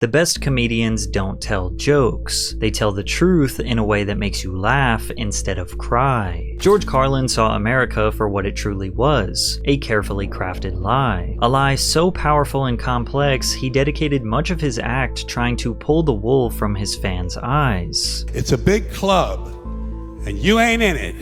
The best comedians don't tell jokes. They tell the truth in a way that makes you laugh instead of cry. George Carlin saw America for what it truly was, a carefully crafted lie. A lie so powerful and complex, he dedicated much of his act trying to pull the wool from his fans' eyes. It's a big club, and you ain't in it.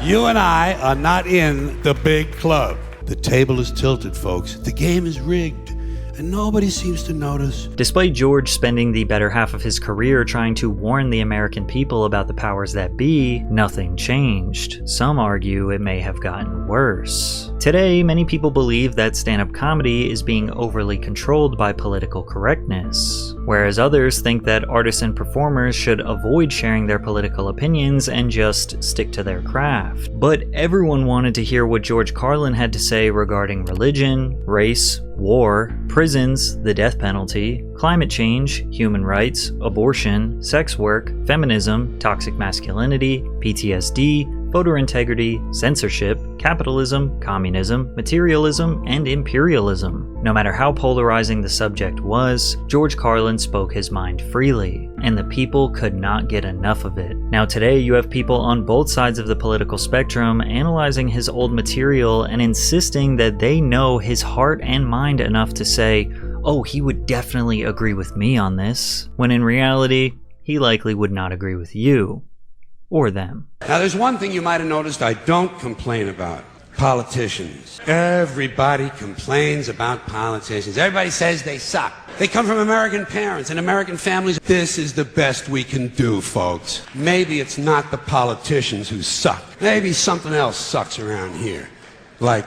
You and I are not in the big club. The table is tilted, folks. The game is rigged. And nobody seems to notice. Despite George spending the better half of his career trying to warn the American people about the powers that be, nothing changed. Some argue it may have gotten worse. Today, many people believe that stand-up comedy is being overly controlled by political correctness, whereas others think that artists and performers should avoid sharing their political opinions and just stick to their craft. But everyone wanted to hear what George Carlin had to say regarding religion, race, war, prisons, the death penalty, climate change, human rights, abortion, sex work, feminism, toxic masculinity, PTSD, voter integrity, censorship, capitalism, communism, materialism, and imperialism. No matter how polarizing the subject was, George Carlin spoke his mind freely, and the people could not get enough of it. Now today you have people on both sides of the political spectrum analyzing his old material and insisting that they know his heart and mind enough to say, oh, he would definitely agree with me on this, when in reality, he likely would not agree with you. Or them. Now there's one thing you might have noticed I don't complain about. Politicians. Everybody complains about politicians. Everybody says they suck. They come from American parents and American families. This is the best we can do, folks. Maybe it's not the politicians who suck. Maybe something else sucks around here. Like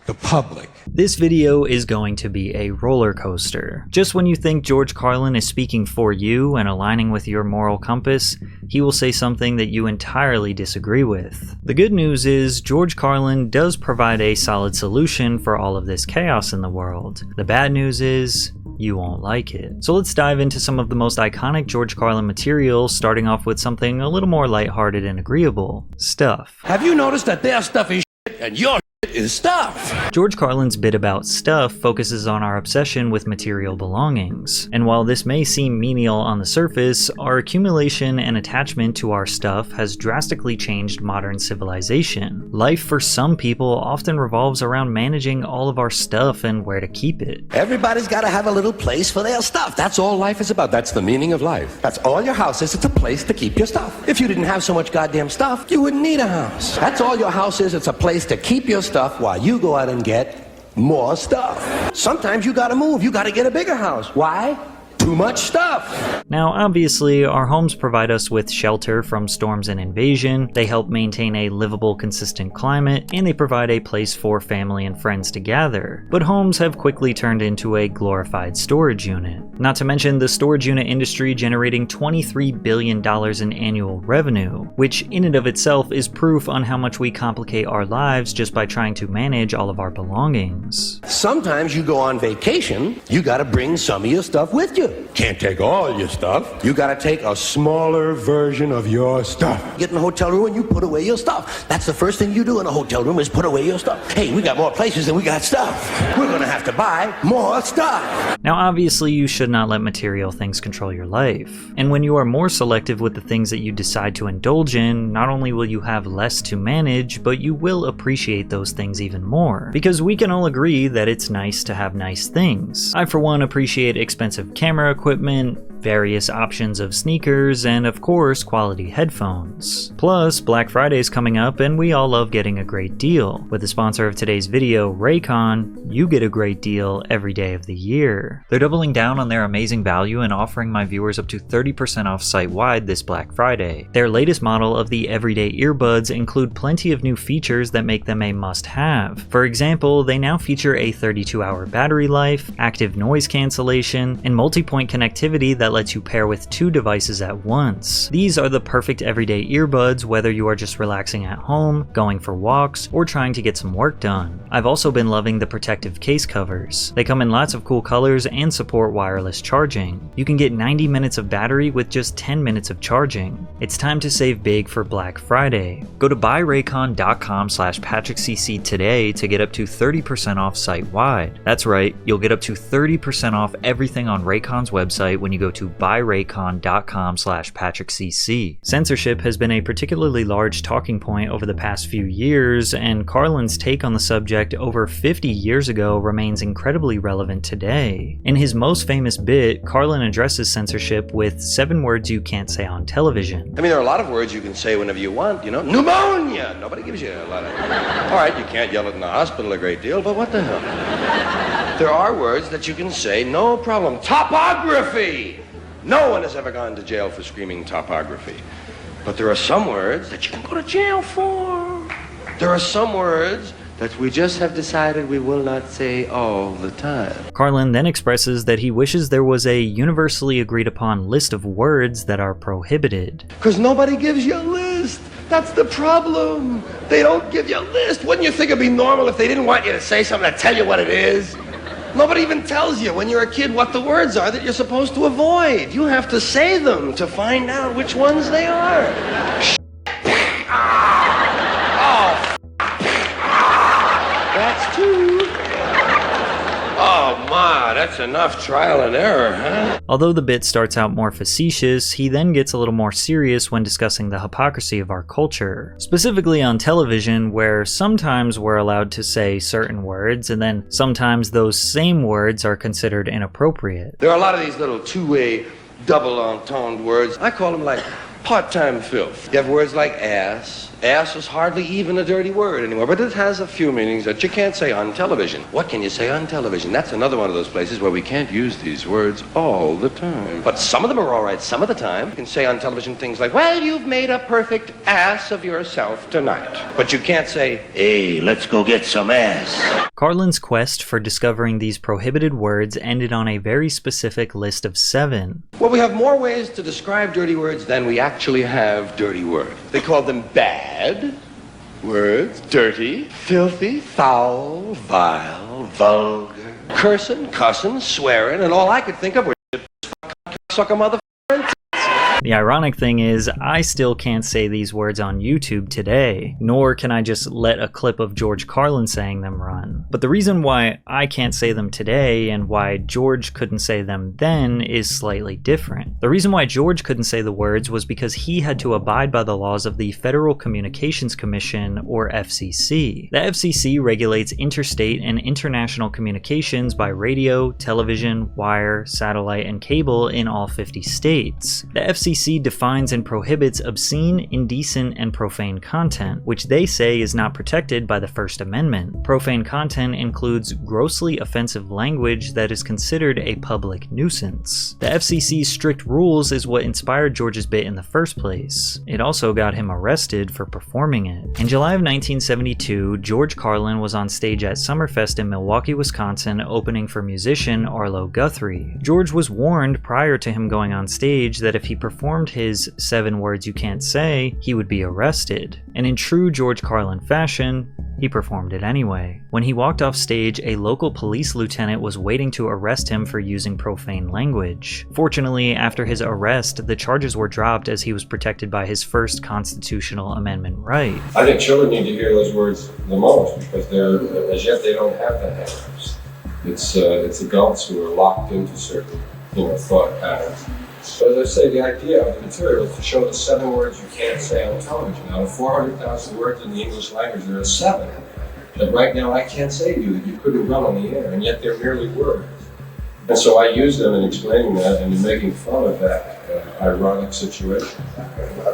the public. This video is going to be a roller coaster. Just when you think George Carlin is speaking for you and aligning with your moral compass, he will say something that you entirely disagree with. The good news is George Carlin does provide a solid solution for all of this chaos in the world. The bad news is you won't like it. So let's dive into some of the most iconic George Carlin material, starting off with something a little more lighthearted and agreeable. Stuff. Have you noticed that their stuff is shit and your is stuff? George Carlin's bit about stuff focuses on our obsession with material belongings. And while this may seem menial on the surface, our accumulation and attachment to our stuff has drastically changed modern civilization. Life for some people often revolves around managing all of our stuff and where to keep it. Everybody's got to have a little place for their stuff. That's all life is about. That's the meaning of life. That's all your house is. It's a place to keep your stuff. If you didn't have so much goddamn stuff, you wouldn't need a house. That's all your house is. It's a place to keep your stuff while you go out and get more stuff. Sometimes you gotta move. You gotta get a bigger house. Why? Too much stuff. Now, obviously, our homes provide us with shelter from storms and invasion, they help maintain a livable, consistent climate, and they provide a place for family and friends to gather. But homes have quickly turned into a glorified storage unit. Not to mention the storage unit industry generating $23 billion in annual revenue, which in and of itself is proof on how much we complicate our lives just by trying to manage all of our belongings. Sometimes you go on vacation, you gotta bring some of your stuff with you. Can't take all your stuff. You gotta take a smaller version of your stuff. Get in a hotel room and you put away your stuff. That's the first thing you do in a hotel room is put away your stuff. Hey, we got more places than we got stuff. We're gonna have to buy more stuff. Now obviously you should not let material things control your life. And when you are more selective with the things that you decide to indulge in, not only will you have less to manage, but you will appreciate those things even more. Because we can all agree that it's nice to have nice things. I for one appreciate expensive camera equipment, various options of sneakers, and of course quality headphones. Plus, Black Friday is coming up and we all love getting a great deal. With the sponsor of today's video, Raycon, you get a great deal every day of the year. They're doubling down on their amazing value and offering my viewers up to 30% off site-wide this Black Friday. Their latest model of the everyday earbuds include plenty of new features that make them a must-have. For example, they now feature a 32-hour battery life, active noise cancellation, and multi-point connectivity that that lets you pair with 2 devices at once. These are the perfect everyday earbuds, whether you are just relaxing at home, going for walks, or trying to get some work done. I've also been loving the protective case covers. They come in lots of cool colors and support wireless charging. You can get 90 minutes of battery with just 10 minutes of charging. It's time to save big for Black Friday. Go to buyraycon.com/PatrickCC today to get up to 30% off site-wide. That's right, you'll get up to 30% off everything on Raycon's website when you go to buyraycon.com/PatrickCC. Censorship has been a particularly large talking point over the past few years, and Carlin's take on the subject over 50 years ago remains incredibly relevant today. In his most famous bit, Carlin addresses censorship with 7 words you can't say on television. I mean, there are a lot of words you can say whenever you want, you know. Pneumonia! Nobody gives you a lot of... All right, you can't yell it in the hospital a great deal, but what the hell? There are words that you can say, no problem. Topography! No one has ever gone to jail for screaming topography. But there are some words that you can go to jail for. There are some words that we just have decided we will not say all the time. Carlin then expresses that he wishes there was a universally agreed upon list of words that are prohibited. Because nobody gives you a list. That's the problem. They don't give you a list. Wouldn't you think it'd be normal if they didn't want you to say something to tell you what it is? Nobody even tells you when you're a kid what the words are that you're supposed to avoid. You have to say them to find out which ones they are. That's 2. Oh, ma, that's enough trial and error, huh? Although the bit starts out more facetious, he then gets a little more serious when discussing the hypocrisy of our culture. Specifically on television, where sometimes we're allowed to say certain words, and then sometimes those same words are considered inappropriate. There are a lot of these little two-way, double entendre words. I call them like part-time filth. You have words like ass. Ass is hardly even a dirty word anymore, but it has a few meanings that you can't say on television. What can you say on television? That's another one of those places where we can't use these words all the time. But some of them are all right some of the time. You can say on television things like, well, you've made a perfect ass of yourself tonight. But you can't say, hey, let's go get some ass. Carlin's quest for discovering these prohibited words ended on a very specific list of 7. Well, we have more ways to describe dirty words than we actually have dirty words. They call them bad words, dirty, filthy, foul, vile, vulgar, cursing, cussing, swearing, and all I could think of was suck a motherfucker. The ironic thing is, I still can't say these words on YouTube today, nor can I just let a clip of George Carlin saying them run. But the reason why I can't say them today and why George couldn't say them then is slightly different. The reason why George couldn't say the words was because he had to abide by the laws of the Federal Communications Commission, or FCC. The FCC regulates interstate and international communications by radio, television, wire, satellite, and cable in all 50 states. The FCC defines and prohibits obscene, indecent, and profane content, which they say is not protected by the First Amendment. Profane content includes grossly offensive language that is considered a public nuisance. The FCC's strict rules is what inspired George's bit in the first place. It also got him arrested for performing it. In July of 1972, George Carlin was on stage at Summerfest in Milwaukee, Wisconsin, opening for musician Arlo Guthrie. George was warned prior to him going on stage that if he performed his 7 words you can't say, he would be arrested. And in true George Carlin fashion, he performed it anyway. When he walked off stage, a local police lieutenant was waiting to arrest him for using profane language. Fortunately, after his arrest, the charges were dropped as he was protected by his First Constitutional Amendment right. I think children need to hear those words the most because as yet they don't have that habit. It's adults who are locked into certain, thought patterns. So as I say, the idea of the material is to show the 7 words you can't say on television. Out of 400,000 words in the English language, there are 7 that right now I can't say to you that you couldn't run on the air, and yet they're merely words. And so I use them in explaining that and in making fun of that ironic situation.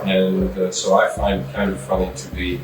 And so I find it kind of funny to be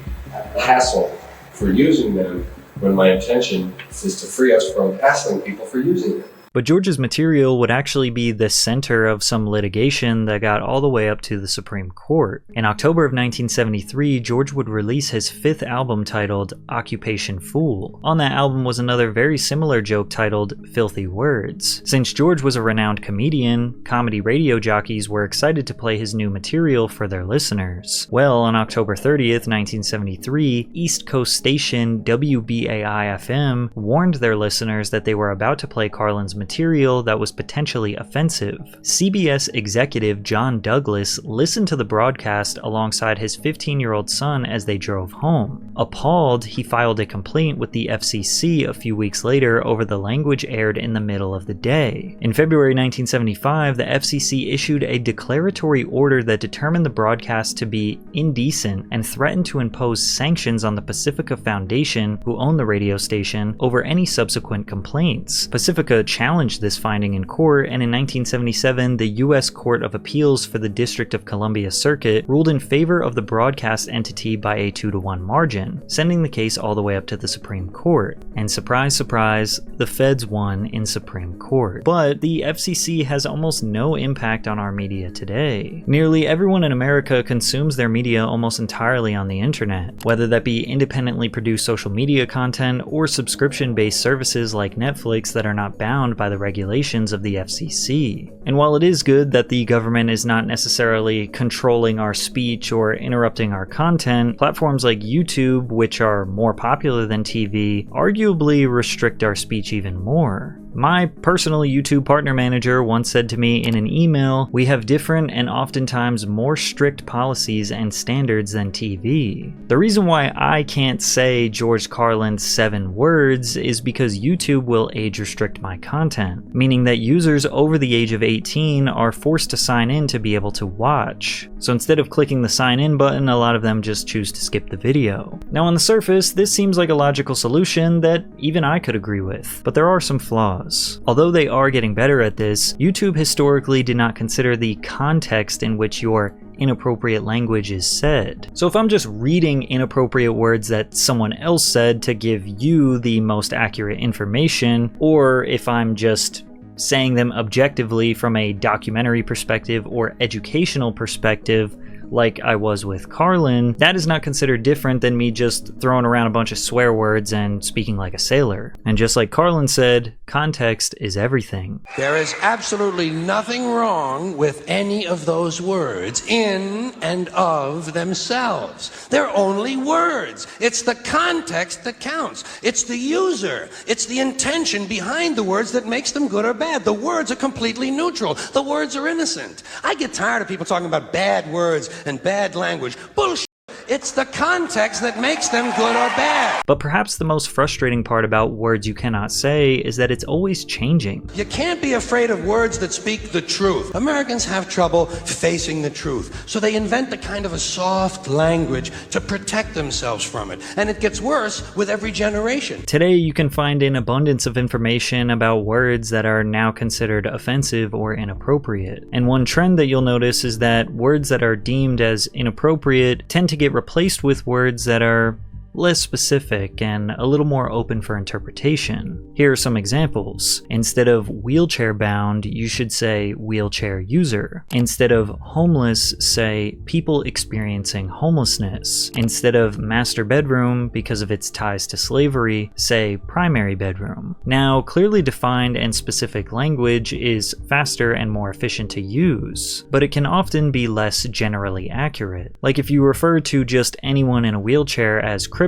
hassled for using them when my intention is to free us from hassling people for using them. But George's material would actually be the center of some litigation that got all the way up to the Supreme Court. In October of 1973, George would release his 5th album titled Occupation Fool. On that album was another very similar joke titled Filthy Words. Since George was a renowned comedian, comedy radio jockeys were excited to play his new material for their listeners. Well, on October 30th, 1973, East Coast station WBAI-FM warned their listeners that they were about to play Carlin's material that was potentially offensive. CBS executive John Douglas listened to the broadcast alongside his 15-year-old son as they drove home. Appalled, he filed a complaint with the FCC a few weeks later over the language aired in the middle of the day. In February 1975, the FCC issued a declaratory order that determined the broadcast to be indecent and threatened to impose sanctions on the Pacifica Foundation, who owned the radio station, over any subsequent complaints. Pacifica challenged this finding in court, and in 1977, the U.S. Court of Appeals for the District of Columbia Circuit ruled in favor of the broadcast entity by a 2-to-1 margin, sending the case all the way up to the Supreme Court. And surprise, surprise, the feds won in Supreme Court. But the FCC has almost no impact on our media today. Nearly everyone in America consumes their media almost entirely on the internet, whether that be independently produced social media content or subscription-based services like Netflix that are not bound by the regulations of the FCC. And while it is good that the government is not necessarily controlling our speech or interrupting our content, platforms like YouTube, which are more popular than TV, arguably restrict our speech even more. My personal YouTube partner manager once said to me in an email, "We have different and oftentimes more strict policies and standards than TV." The reason why I can't say George Carlin's 7 words is because YouTube will age restrict my content, meaning that users over the age of 18 are forced to sign in to be able to watch. So instead of clicking the sign in button, a lot of them just choose to skip the video. Now on the surface, this seems like a logical solution that even I could agree with, but there are some flaws. Although they are getting better at this, YouTube historically did not consider the context in which your inappropriate language is said. So if I'm just reading inappropriate words that someone else said to give you the most accurate information, or if I'm just saying them objectively from a documentary perspective or educational perspective, like I was with Carlin, that is not considered different than me just throwing around a bunch of swear words and speaking like a sailor. And just like Carlin said, context is everything. There is absolutely nothing wrong with any of those words in and of themselves. They're only words. It's the context that counts. It's the user. It's the intention behind the words that makes them good or bad. The words are completely neutral. The words are innocent. I get tired of people talking about bad words and bad language. Bullshit. It's the context that makes them good or bad. But perhaps the most frustrating part about words you cannot say is that it's always changing. You can't be afraid of words that speak the truth. Americans have trouble facing the truth, so they invent a kind of a soft language to protect themselves from it. And it gets worse with every generation. Today you can find an abundance of information about words that are now considered offensive or inappropriate. And one trend that you'll notice is that words that are deemed as inappropriate tend to get replaced with words that are less specific and a little more open for interpretation. Here are some examples. Instead of wheelchair bound, you should say wheelchair user. Instead of homeless, say people experiencing homelessness. Instead of master bedroom, because of its ties to slavery, say primary bedroom. Now, clearly defined and specific language is faster and more efficient to use, but it can often be less generally accurate. Like if you refer to just anyone in a wheelchair as crippled,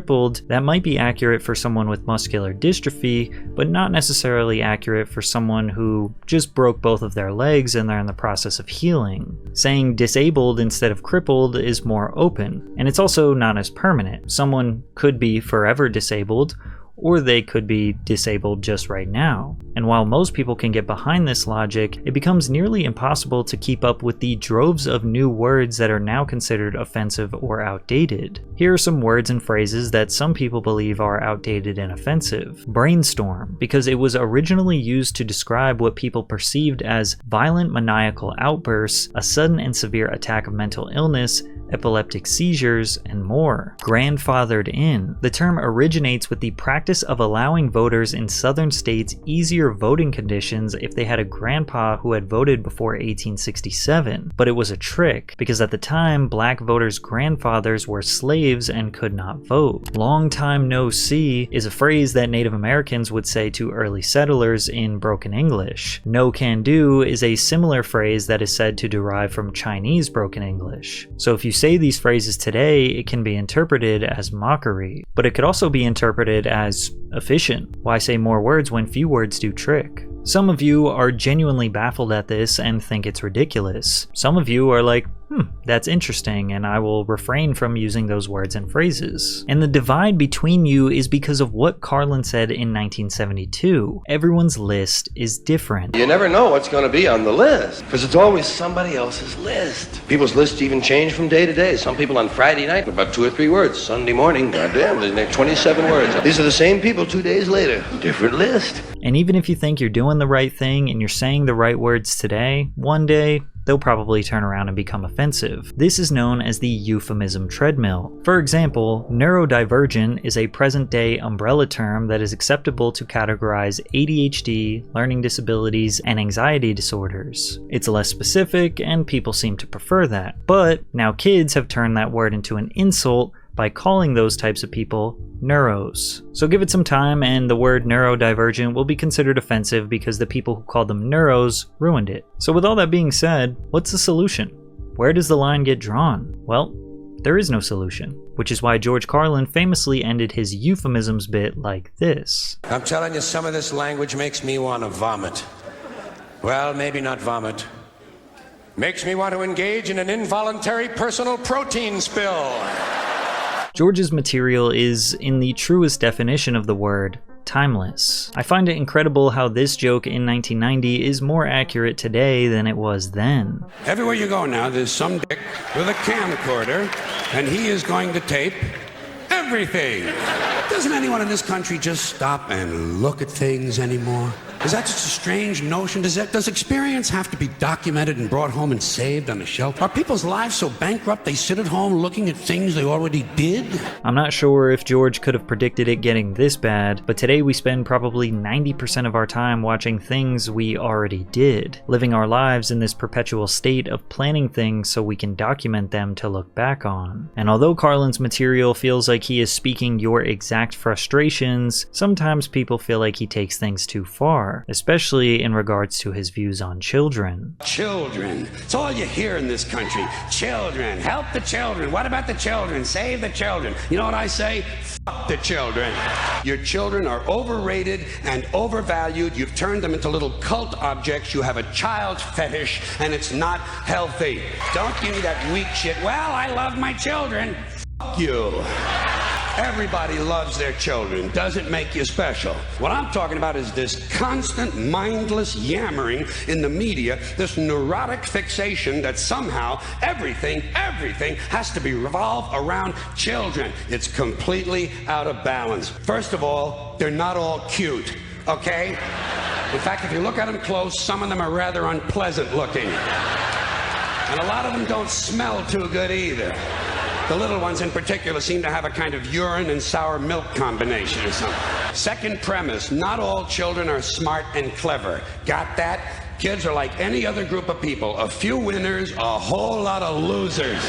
that might be accurate for someone with muscular dystrophy, but not necessarily accurate for someone who just broke both of their legs and they're in the process of healing. Saying disabled instead of crippled is more open, and it's also not as permanent. Someone could be forever disabled, or they could be disabled just right now. And while most people can get behind this logic, it becomes nearly impossible to keep up with the droves of new words that are now considered offensive or outdated. Here are some words and phrases that some people believe are outdated and offensive. Brainstorm, because it was originally used to describe what people perceived as violent maniacal outbursts, a sudden and severe attack of mental illness, epileptic seizures, and more. Grandfathered in. The term originates with the practice of allowing voters in southern states easier voting conditions if they had a grandpa who had voted before 1867, but it was a trick because at the time black voters' grandfathers were slaves and could not vote. Long time no see is a phrase that Native Americans would say to early settlers in broken English. No can do is a similar phrase that is said to derive from Chinese broken English. So if you say these phrases today, it can be interpreted as mockery, but it could also be interpreted as efficient. Why say more words when few words do trick? Some of you are genuinely baffled at this and think it's ridiculous. Some of you are like, that's interesting, and I will refrain from using those words and phrases. And the divide between you is because of what Carlin said in 1972. Everyone's list is different. You never know what's going to be on the list, because it's always somebody else's list. People's lists even change from day to day. Some people on Friday night, about 2 or 3 words. Sunday morning, goddamn, there's 27 words. These are the same people 2 days later. Different list. And even if you think you're doing the right thing and you're saying the right words today, one day, they'll probably turn around and become offensive. This is known as the euphemism treadmill. For example, neurodivergent is a present-day umbrella term that is acceptable to categorize ADHD, learning disabilities, and anxiety disorders. It's less specific, and people seem to prefer that. But now kids have turned that word into an insult by calling those types of people neuros. So give it some time and the word neurodivergent will be considered offensive because the people who called them neuros ruined it. So with all that being said, what's the solution? Where does the line get drawn? Well, there is no solution, which is why George Carlin famously ended his euphemisms bit like this. I'm telling you, some of this language makes me want to vomit. Well, maybe not vomit. Makes me want to engage in an involuntary personal protein spill. George's material is, in the truest definition of the word, timeless. I find it incredible how this joke in 1990 is more accurate today than it was then. Everywhere you go now, there's some dick with a camcorder, and he is going to tape everything. Doesn't anyone in this country just stop and look at things anymore? Is that just a strange notion? Does experience have to be documented and brought home and saved on a shelf? Are people's lives so bankrupt they sit at home looking at things they already did? I'm not sure if George could have predicted it getting this bad, but today we spend probably 90% of our time watching things we already did, living our lives in this perpetual state of planning things so we can document them to look back on. And although Carlin's material feels like he is speaking your exact frustrations, sometimes people feel like he takes things too far, especially in regards to his views on children. Children. It's all you hear in this country. Children. Help the children. What about the children? Save the children. You know what I say? Fuck the children. Your children are overrated and overvalued. You've turned them into little cult objects. You have a child fetish, and it's not healthy. Don't give me that weak shit. Well, I love my children. Fuck you. Everybody loves their children. Doesn't make you special. What I'm talking about is this constant, mindless yammering in the media, this neurotic fixation that somehow everything has to be revolved around children. It's completely out of balance. First of all, they're not all cute, okay? In fact, if you look at them close, some of them are rather unpleasant looking. And a lot of them don't smell too good either. The little ones in particular seem to have a kind of urine and sour milk combination or something. Second premise, not all children are smart and clever. Got that? Kids are like any other group of people. A few winners, a whole lot of losers.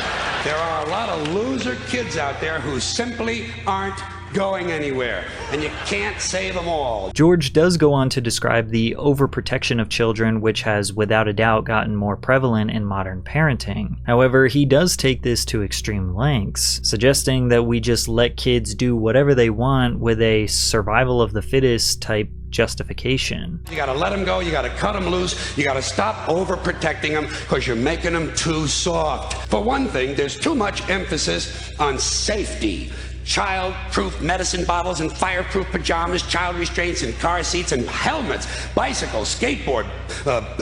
There are a lot of loser kids out there who simply aren't going anywhere, and you can't save them all. George does go on to describe the overprotection of children, which has without a doubt gotten more prevalent in modern parenting. However, he does take this to extreme lengths, suggesting that we just let kids do whatever they want with a survival of the fittest type justification. You gotta let them go, you gotta cut them loose, you gotta stop overprotecting them because you're making them too soft. For one thing, there's too much emphasis on safety. Child-proof medicine bottles and fireproof pajamas, child restraints and car seats and helmets, bicycles, skateboard,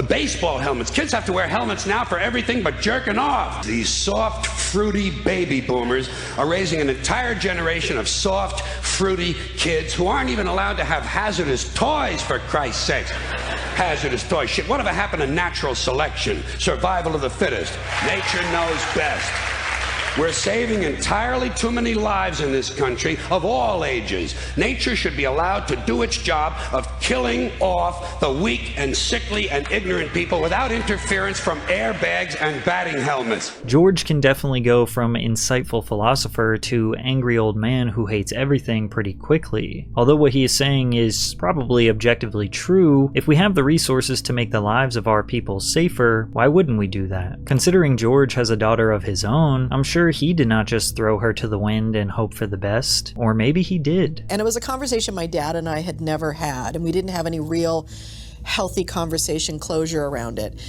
baseball helmets. Kids have to wear helmets now for everything but jerking off. These soft, fruity baby boomers are raising an entire generation of soft, fruity kids who aren't even allowed to have hazardous toys, for Christ's sake. Hazardous toys. Shit, whatever happened to natural selection? Survival of the fittest. Nature knows best. We're saving entirely too many lives in this country of all ages. Nature should be allowed to do its job of killing off the weak and sickly and ignorant people without interference from airbags and batting helmets. George can definitely go from insightful philosopher to angry old man who hates everything pretty quickly. Although what he is saying is probably objectively true, if we have the resources to make the lives of our people safer, why wouldn't we do that? Considering George has a daughter of his own, I'm sure he did not just throw her to the wind and hope for the best. Or maybe he did. And it was a conversation my dad and I had never had, and we didn't have any real healthy conversation closure around it.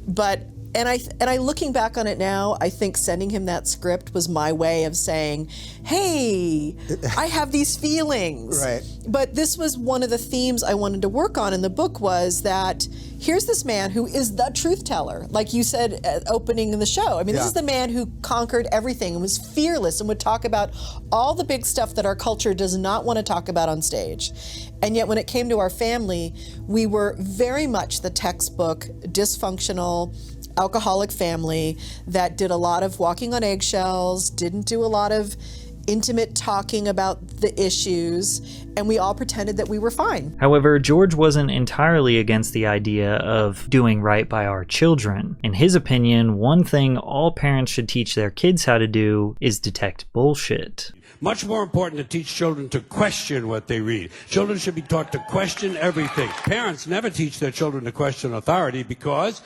But And I looking back on it now, I think sending him that script was my way of saying, hey, I have these feelings. Right. But this was one of the themes I wanted to work on in the book, was that here's this man who is the truth teller, like you said at opening in the show. I mean, this is the man who conquered everything and was fearless and would talk about all the big stuff that our culture does not want to talk about on stage. And yet when it came to our family, we were very much the textbook, dysfunctional, alcoholic family that did a lot of walking on eggshells, didn't do a lot of intimate talking about the issues, and we all pretended that we were fine. However, George wasn't entirely against the idea of doing right by our children. In his opinion, one thing all parents should teach their kids how to do is detect bullshit. Much more important to teach children to question what they read. Children should be taught to question everything. Parents never teach their children to question authority because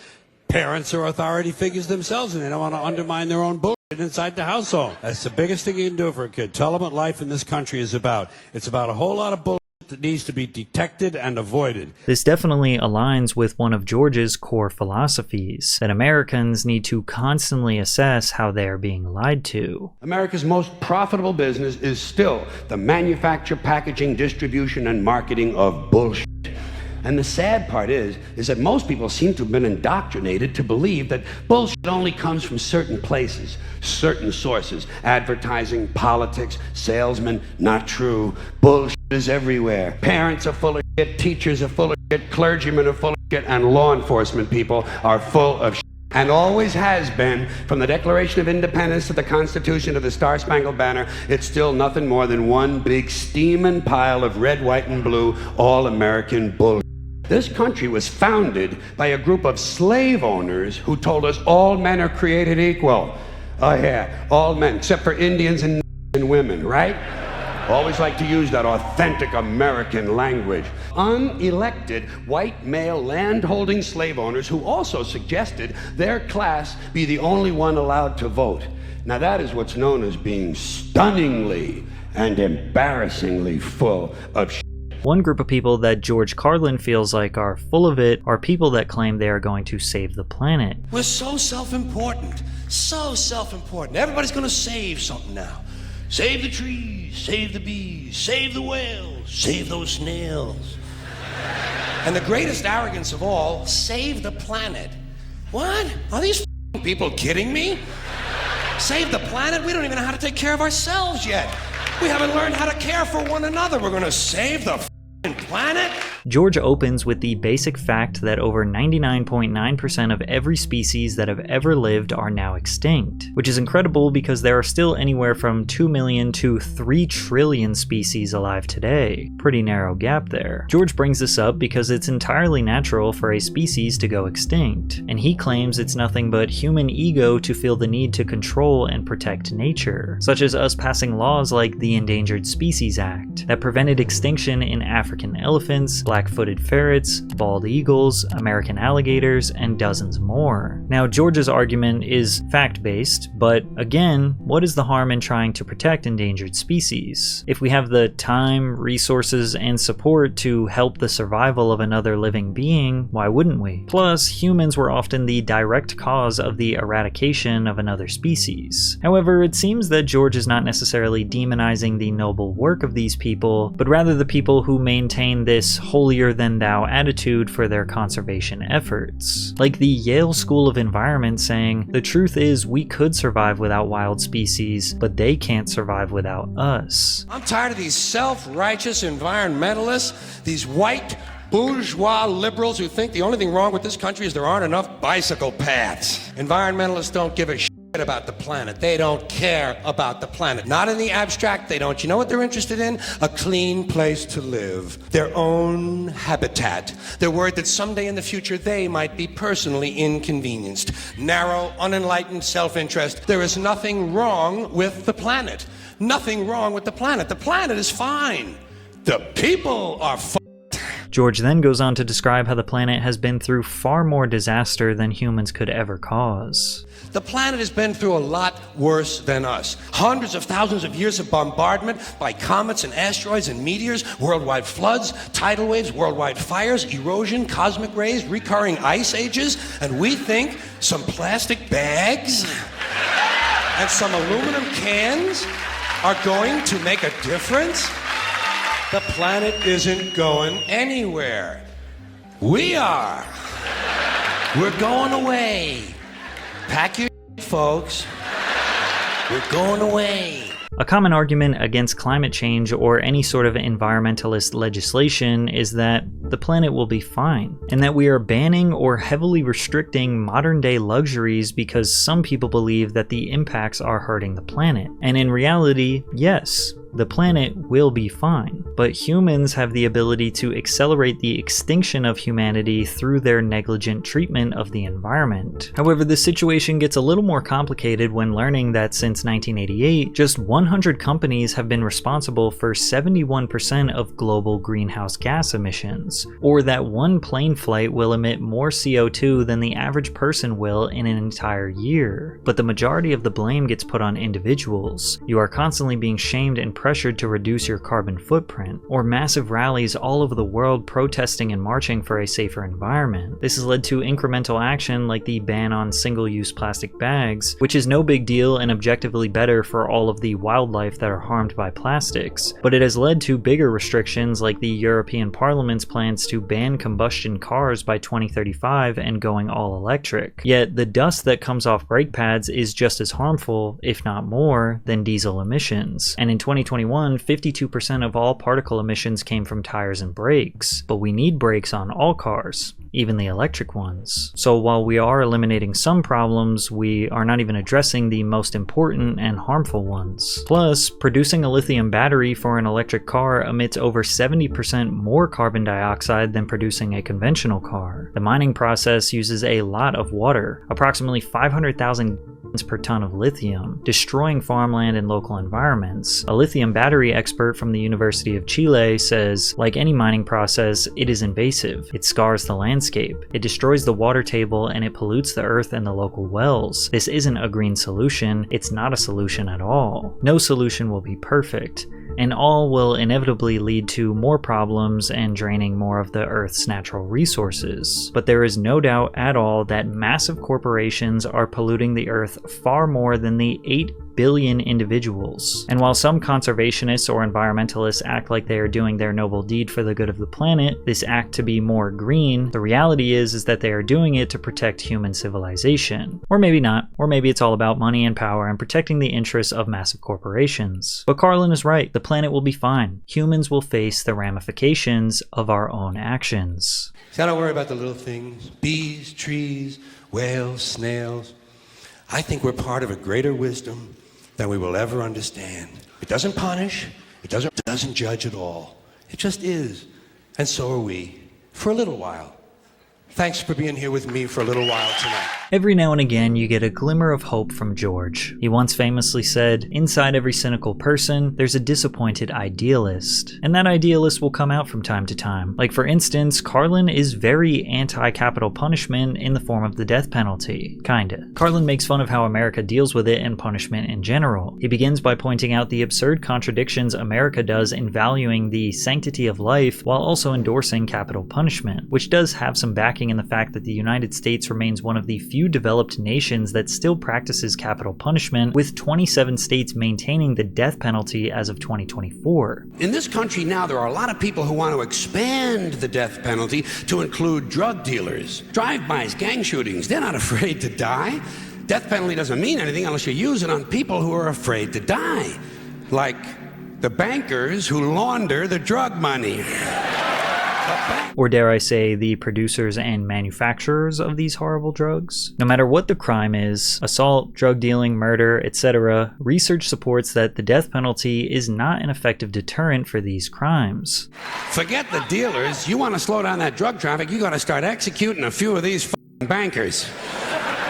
parents are authority figures themselves and they don't want to undermine their own bullshit inside the household. That's the biggest thing you can do for a kid. Tell them what life in this country is about. It's about a whole lot of bullshit that needs to be detected and avoided. This definitely aligns with one of George's core philosophies, that Americans need to constantly assess how they are being lied to. America's most profitable business is still the manufacture, packaging, distribution, and marketing of bullshit. And the sad part is that most people seem to have been indoctrinated to believe that bullshit only comes from certain places, certain sources. Advertising, politics, salesmen, not true. Bullshit is everywhere. Parents are full of shit, teachers are full of shit, clergymen are full of shit, and law enforcement people are full of shit. And always has been, from the Declaration of Independence to the Constitution to the Star-Spangled Banner. It's still nothing more than one big steaming pile of red, white, and blue all-American bullshit. This country was founded by a group of slave owners who told us all men are created equal. Oh yeah, all men, except for Indians and women, right? Always like to use that authentic American language. Unelected white male land-holding slave owners who also suggested their class be the only one allowed to vote. Now that is what's known as being stunningly and embarrassingly full of shit. One group of people that George Carlin feels like are full of it are people that claim they are going to save the planet. We're so self-important. So self-important. Everybody's gonna save something now. Save the trees, save the bees, save the whales, save those snails. And the greatest arrogance of all, save the planet. What? Are these people kidding me? Save the planet? We don't even know how to take care of ourselves yet. We haven't learned how to care for one another. We're gonna save the planet? George opens with the basic fact that over 99.9% of every species that have ever lived are now extinct, which is incredible because there are still anywhere from 2 million to 3 trillion species alive today. Pretty narrow gap there. George brings this up because it's entirely natural for a species to go extinct, and he claims it's nothing but human ego to feel the need to control and protect nature, such as us passing laws like the Endangered Species Act that prevented extinction in African elephants, black-footed ferrets, bald eagles, American alligators, and dozens more. Now, George's argument is fact-based, but again, what is the harm in trying to protect endangered species? If we have the time, resources, and support to help the survival of another living being, why wouldn't we? Plus, humans were often the direct cause of the eradication of another species. However, it seems that George is not necessarily demonizing the noble work of these people, but rather the people who maintain this holier-than-thou attitude for their conservation efforts. Like the Yale School of Environment saying, the truth is we could survive without wild species, but they can't survive without us. I'm tired of these self-righteous environmentalists, these white bourgeois liberals who think the only thing wrong with this country is there aren't enough bicycle paths. Environmentalists don't give a shit shit about the planet. They don't care about the planet. Not in the abstract, they don't. You know what they're interested in? A clean place to live. Their own habitat. They're worried that someday in the future they might be personally inconvenienced. Narrow, unenlightened self-interest. There is nothing wrong with the planet. Nothing wrong with the planet. The planet is fine. The people are George then goes on to describe how the planet has been through far more disaster than humans could ever cause. The planet has been through a lot worse than us. Hundreds of thousands of years of bombardment by comets and asteroids and meteors, worldwide floods, tidal waves, worldwide fires, erosion, cosmic rays, recurring ice ages, and we think some plastic bags and some aluminum cans are going to make a difference? The planet isn't going anywhere. We are. We're going away. Pack your folks. We're going away. A common argument against climate change or any sort of environmentalist legislation is that the planet will be fine, and that we are banning or heavily restricting modern-day luxuries because some people believe that the impacts are hurting the planet. And in reality, yes, the planet will be fine, but humans have the ability to accelerate the extinction of humanity through their negligent treatment of the environment. However, the situation gets a little more complicated when learning that since 1988, just 100 companies have been responsible for 71% of global greenhouse gas emissions, or that one plane flight will emit more CO2 than the average person will in an entire year. But the majority of the blame gets put on individuals. You are constantly being shamed and pressured to reduce your carbon footprint, or massive rallies all over the world protesting and marching for a safer environment. This has led to incremental action like the ban on single-use plastic bags, which is no big deal and objectively better for all of the wildlife that are harmed by plastics, but it has led to bigger restrictions like the European Parliament's plans to ban combustion cars by 2035 and going all electric. Yet the dust that comes off brake pads is just as harmful, if not more, than diesel emissions. And in 2021, 52% of all particle emissions came from tires and brakes, but we need brakes on all cars, even the electric ones. So while we are eliminating some problems, we are not even addressing the most important and harmful ones. Plus, producing a lithium battery for an electric car emits over 70% more carbon dioxide than producing a conventional car. The mining process uses a lot of water, approximately 500,000 per ton of lithium, destroying farmland and local environments. A lithium battery expert from the University of Chile says, like any mining process, it is invasive. It scars the landscape. It destroys the water table and it pollutes the earth and the local wells. This isn't a green solution. It's not a solution at all. No solution will be perfect, and all will inevitably lead to more problems and draining more of the Earth's natural resources. But there is no doubt at all that massive corporations are polluting the Earth far more than the 8 billion individuals. And while some conservationists or environmentalists act like they are doing their noble deed for the good of the planet, this act to be more green, the reality is that they are doing it to protect human civilization. Or maybe not, or maybe it's all about money and power and protecting the interests of massive corporations. But Carlin is right, the planet will be fine. Humans will face the ramifications of our own actions. See, I don't worry about the little things. Bees, trees, whales, snails. I think we're part of a greater wisdom than we will ever understand. It doesn't punish, it doesn't judge at all. It just is. And so are we, for a little while. Thanks for being here with me for a little while tonight. Every now and again, you get a glimmer of hope from George. He once famously said, "Inside every cynical person, there's a disappointed idealist." And that idealist will come out from time to time. Like for instance, Carlin is very anti-capital punishment in the form of the death penalty. Kinda. Carlin makes fun of how America deals with it and punishment in general. He begins by pointing out the absurd contradictions America does in valuing the sanctity of life while also endorsing capital punishment, which does have some backing in the fact that the United States remains one of the few developed nations that still practices capital punishment, with 27 states maintaining the death penalty as of 2024. In this country now, there are a lot of people who want to expand the death penalty to include drug dealers, drive-bys, gang shootings. They're not afraid to die. Death penalty doesn't mean anything unless you use it on people who are afraid to die, like the bankers who launder the drug money. Or dare I say, the producers and manufacturers of these horrible drugs? No matter what the crime is, assault, drug dealing, murder, etc., research supports that the death penalty is not an effective deterrent for these crimes. Forget the dealers. You want to slow down that drug traffic, you got to start executing a few of these f***ing bankers.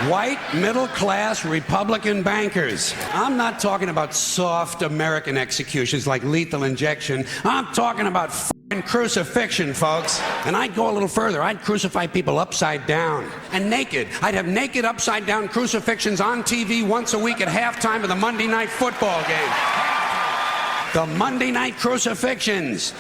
White, middle-class Republican bankers. I'm not talking about soft American executions like lethal injection. I'm talking about f***ing crucifixion, folks. And I'd go a little further. I'd crucify people upside down and naked. I'd have naked upside-down crucifixions on TV once a week at halftime of the Monday Night Football game. The Monday Night Crucifixions.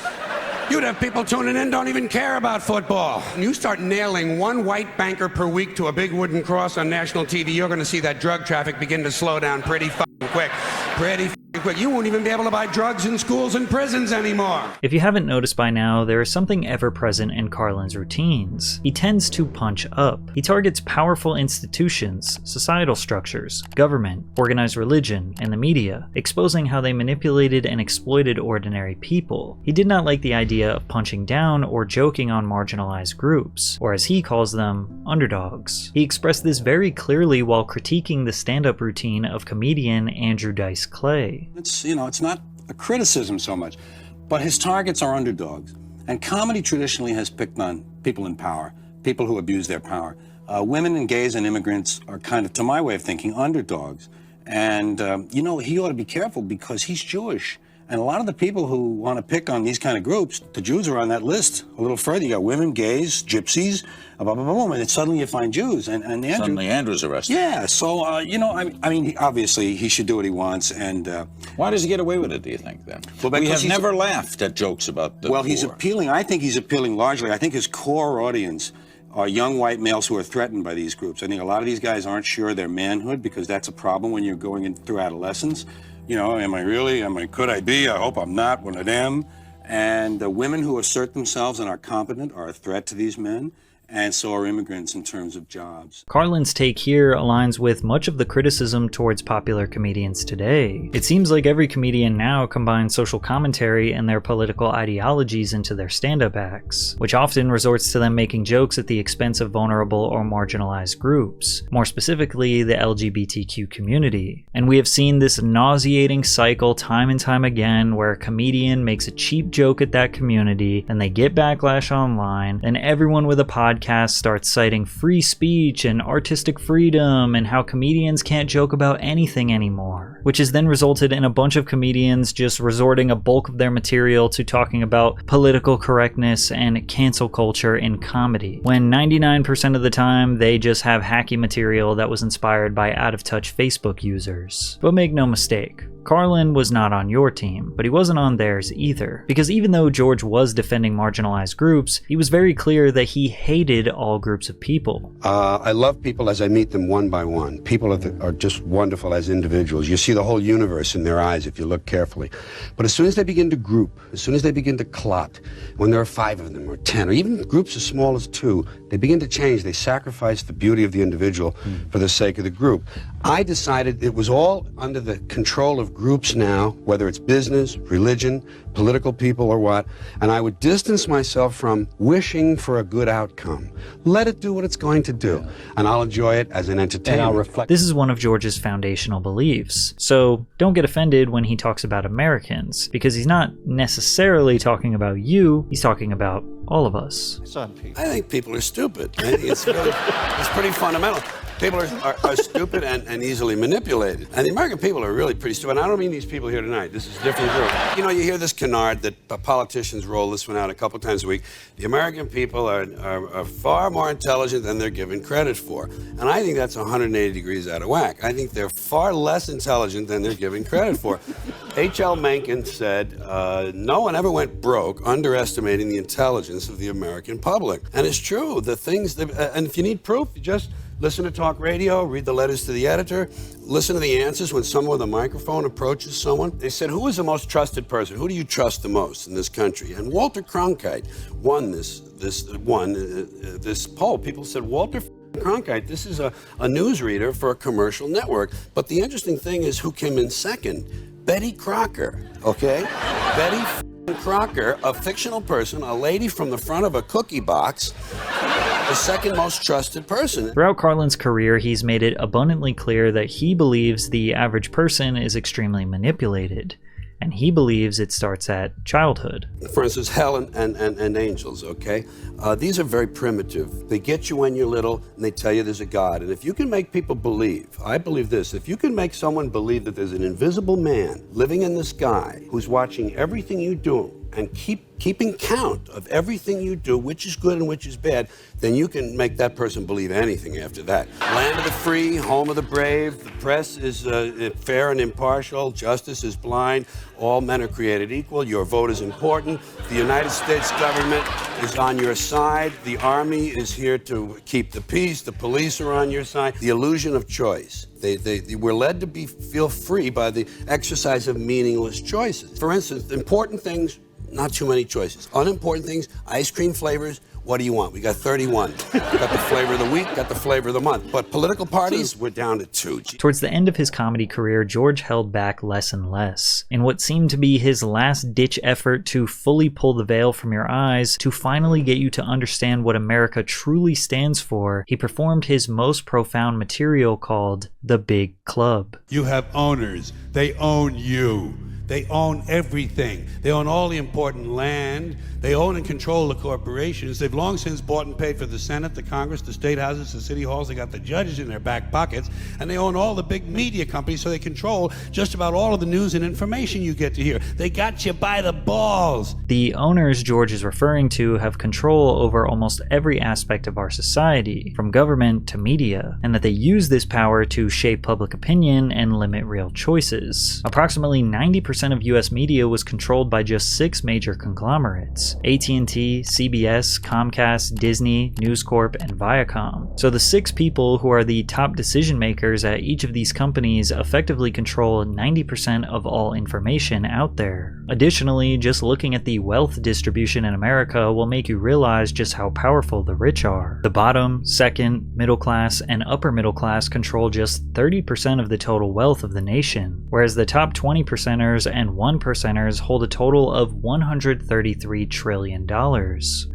You'd have people tuning in don't even care about football. And you start nailing one white banker per week to a big wooden cross on national TV, you're going to see that drug traffic begin to slow down pretty fucking quick. Pretty fucking quick. You won't even be able to buy drugs in schools and prisons anymore. If you haven't noticed by now, there is something ever present in Carlin's routines. He tends to punch up. He targets powerful institutions, societal structures, government, organized religion, and the media, exposing how they manipulated and exploited ordinary people. He did not like the idea of punching down or joking on marginalized groups, or as he calls them, underdogs. He expressed this very clearly while critiquing the stand-up routine of comedian Andrew Dice Clay. It's not a criticism so much, but his targets are underdogs. And comedy traditionally has picked on people in power, people who abuse their power. Women and gays and immigrants are kind of, to my way of thinking, underdogs. And, he ought to be careful because he's Jewish. And a lot of the people who want to pick on these kind of groups, the Jews are on that list a little further. You got women, gays, gypsies, blah, blah, blah, blah, and then suddenly you find Jews. And Andrew, suddenly Andrew's arrested. Yeah, so, obviously he should do what he wants. And why does he get away with it, do you think, then? Well, we have never laughed at jokes about the Well, poor. he's appealing. I think he's appealing largely. I think his core audience are young white males who are threatened by these groups. I think a lot of these guys aren't sure of their manhood because that's a problem when you're going in through adolescence. Am I really? Could I be? I hope I'm not one of them. And the women who assert themselves and are competent are a threat to these men. And so are immigrants in terms of jobs. Carlin's take here aligns with much of the criticism towards popular comedians today. It seems like every comedian now combines social commentary and their political ideologies into their stand-up acts, which often resorts to them making jokes at the expense of vulnerable or marginalized groups, more specifically the LGBTQ community. And we have seen this nauseating cycle time and time again where a comedian makes a cheap joke at that community, and they get backlash online, and everyone with a podcast starts citing free speech and artistic freedom and how comedians can't joke about anything anymore, which has then resulted in a bunch of comedians just resorting a bulk of their material to talking about political correctness and cancel culture in comedy, when 99% of the time they just have hacky material that was inspired by out-of-touch Facebook users. But make no mistake, Carlin was not on your team, but he wasn't on theirs either, because even though George was defending marginalized groups, he was very clear that he hated all groups of people. I love people as I meet them one by one. People are just wonderful as individuals. You see the whole universe in their eyes if you look carefully. But as soon as they begin to group, as soon as they begin to clot, when there are 5 of them or 10, or even groups as small as 2, they begin to change. They sacrifice the beauty of the individual for the sake of the group. I decided it was all under the control of groups now, whether it's business, religion, political people, or what, and I would distance myself from wishing for a good outcome. Let it do what it's going to do, and I'll enjoy it as an entertainment. And I'll reflect. This is one of George's foundational beliefs, so don't get offended when he talks about Americans, because he's not necessarily talking about you, he's talking about all of us. I think people are stupid. I think it's pretty fundamental. People are stupid and easily manipulated. And the American people are really pretty stupid. And I don't mean these people here tonight. This is a different group. You hear this canard that politicians roll this one out a couple times a week. The American people are far more intelligent than they're given credit for. And I think that's 180 degrees out of whack. I think they're far less intelligent than they're given credit for. H.L. Mencken said, no one ever went broke underestimating the intelligence of the American public. And it's true. And if you need proof, you just listen to talk radio, read the letters to the editor, listen to the answers when someone with a microphone approaches someone. They said, who is the most trusted person? Who do you trust the most in this country? And Walter Cronkite won this poll. People said, Walter Cronkite, this is a newsreader for a commercial network. But the interesting thing is who came in second? Betty Crocker, okay? Betty Crocker, a fictional person, a lady from the front of a cookie box, the second most trusted person. Throughout Carlin's career, he's made it abundantly clear that he believes the average person is extremely manipulated, and he believes it starts at childhood. For instance, hell and angels, okay? These are very primitive. They get you when you're little, and they tell you there's a God. And if you can make people believe, I believe this, if you can make someone believe that there's an invisible man living in the sky who's watching everything you do, and keeping count of everything you do, which is good and which is bad, then you can make that person believe anything after that. Land of the free, home of the brave, the press is fair and impartial, justice is blind, all men are created equal, your vote is important, the United States government is on your side, the army is here to keep the peace, the police are on your side. The illusion of choice. We're led to feel free by the exercise of meaningless choices. For instance, important things, not too many choices. Unimportant things, ice cream flavors, what do you want? We got 31. Got the flavor of the week, got the flavor of the month. But political parties, we're down to 2. Towards the end of his comedy career, George held back less and less. In what seemed to be his last-ditch effort to fully pull the veil from your eyes, to finally get you to understand what America truly stands for, he performed his most profound material called The Big Club. You have owners. They own you. They own everything. They own all the important land. They own and control the corporations. They've long since bought and paid for the Senate, the Congress, the state houses, the city halls. They got the judges in their back pockets. And they own all the big media companies, so they control just about all of the news and information you get to hear. They got you by the balls. The owners George is referring to have control over almost every aspect of our society, from government to media, and that they use this power to shape public opinion and limit real choices. Approximately 90% of US media was controlled by just 6 major conglomerates: AT&T, CBS, Comcast, Disney, News Corp, and Viacom. So the 6 people who are the top decision makers at each of these companies effectively control 90% of all information out there. Additionally, just looking at the wealth distribution in America will make you realize just how powerful the rich are. The bottom, second, middle class, and upper middle class control just 30% of the total wealth of the nation, whereas the top 20%ers and 1%ers hold a total of $133 trillion.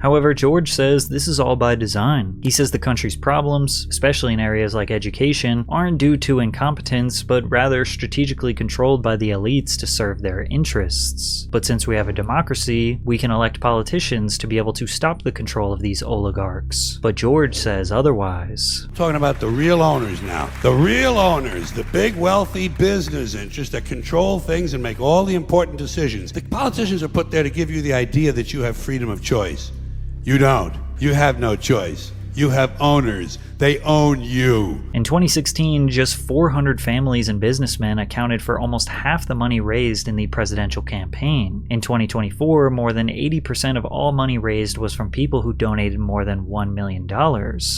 However, George says this is all by design. He says the country's problems, especially in areas like education, aren't due to incompetence, but rather strategically controlled by the elites to serve their interests. But since we have a democracy, we can elect politicians to be able to stop the control of these oligarchs. But George says otherwise. I'm talking about the real owners now. The real owners, the big wealthy business interests that control things and make all the important decisions. The politicians are put there to give you the idea that you have freedom of choice. You don't. You have no choice. You have owners. They own you. In 2016, just 400 families and businessmen accounted for almost half the money raised in the presidential campaign. In 2024, more than 80% of all money raised was from people who donated more than $1 million.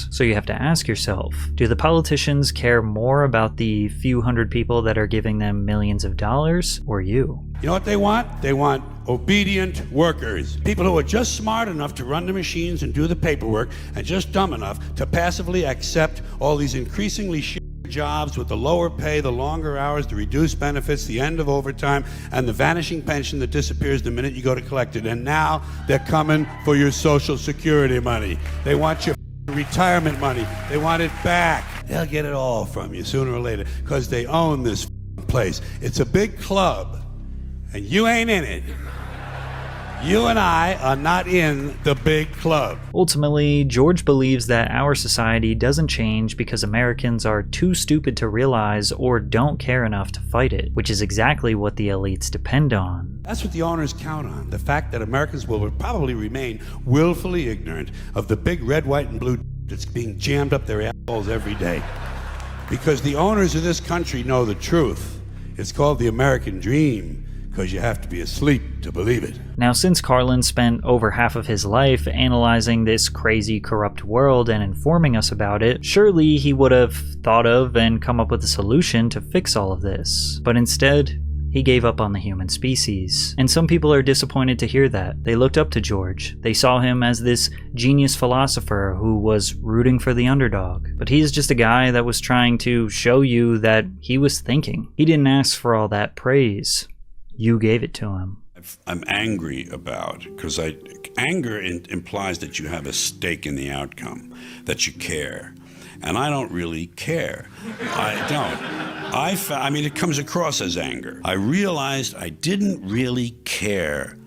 So you have to ask yourself, do the politicians care more about the few hundred people that are giving them millions of dollars, or you? You know what they want? They want obedient workers. People who are just smart enough to run the machines and do the paperwork, and just dumb enough to passively accept all these increasingly shit jobs with the lower pay, the longer hours, the reduced benefits, the end of overtime, and the vanishing pension that disappears the minute you go to collect it. And now they're coming for your Social Security money. They want your retirement money. They want it back. They'll get it all from you sooner or later because they own this place. It's a big club, and you ain't in it. You and I are not in the big club. Ultimately, George believes that our society doesn't change because Americans are too stupid to realize or don't care enough to fight it, which is exactly what the elites depend on. That's what the owners count on, the fact that Americans will probably remain willfully ignorant of the big red, white, and blue that's being jammed up their assholes every day. Because the owners of this country know the truth. It's called the American dream. Because you have to be asleep to believe it. Now, since Carlin spent over half of his life analyzing this crazy, corrupt world and informing us about it, surely he would have thought of and come up with a solution to fix all of this. But instead, he gave up on the human species. And some people are disappointed to hear that. They looked up to George. They saw him as this genius philosopher who was rooting for the underdog. But he's just a guy that was trying to show you that he was thinking. He didn't ask for all that praise. You gave it to him. I'm angry about, because anger implies that you have a stake in the outcome, that you care. And I don't really care. I don't. I mean, it comes across as anger. I realized I didn't really care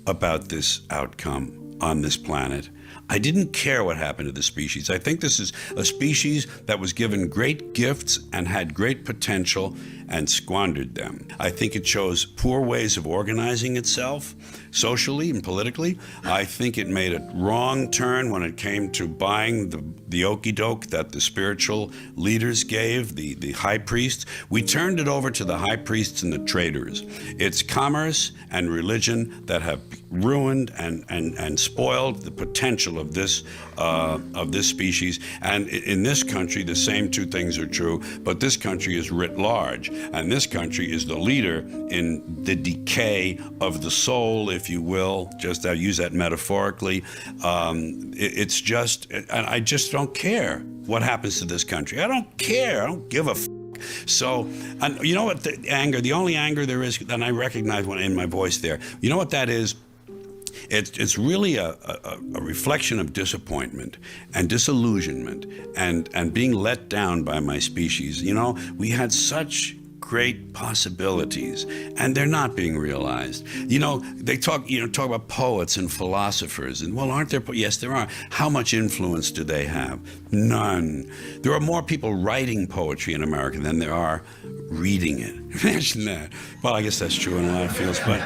about this outcome on this planet. I didn't care what happened to the species. I think this is a species that was given great gifts and had great potential and squandered them. I think it chose poor ways of organizing itself, socially and politically. I think it made a wrong turn when it came to buying the okey-doke that the spiritual leaders gave, the high priests. We turned it over to the high priests and the traders. It's commerce and religion that have ruined and spoiled the potential of this species. And in this country, the same two things are true, but this country is writ large. And this country is the leader in the decay of the soul, if you will, just I use that metaphorically. It's just, and I just don't care what happens to this country. I don't care. I don't give a f. So, and you know what, the only anger there is, and I recognize one in my voice there, you know what that is? It's really a reflection of disappointment and disillusionment and being let down by my species. You know, we had such great possibilities, and they're not being realized. You know, they talk about poets and philosophers, and well, aren't there? Yes, there are. How much influence do they have? None. There are more people writing poetry in America than there are reading it. Imagine that. Well, I guess that's true in a lot of fields, but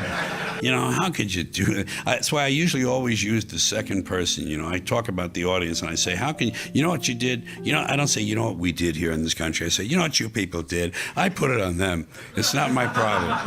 you know, how could you do it? That's why I usually always use the second person. You know, I talk about the audience and I say, how can you know what you did? You know, I don't say, you know what we did here in this country. I say, you know what you people did? I put it on them. It's not my problem.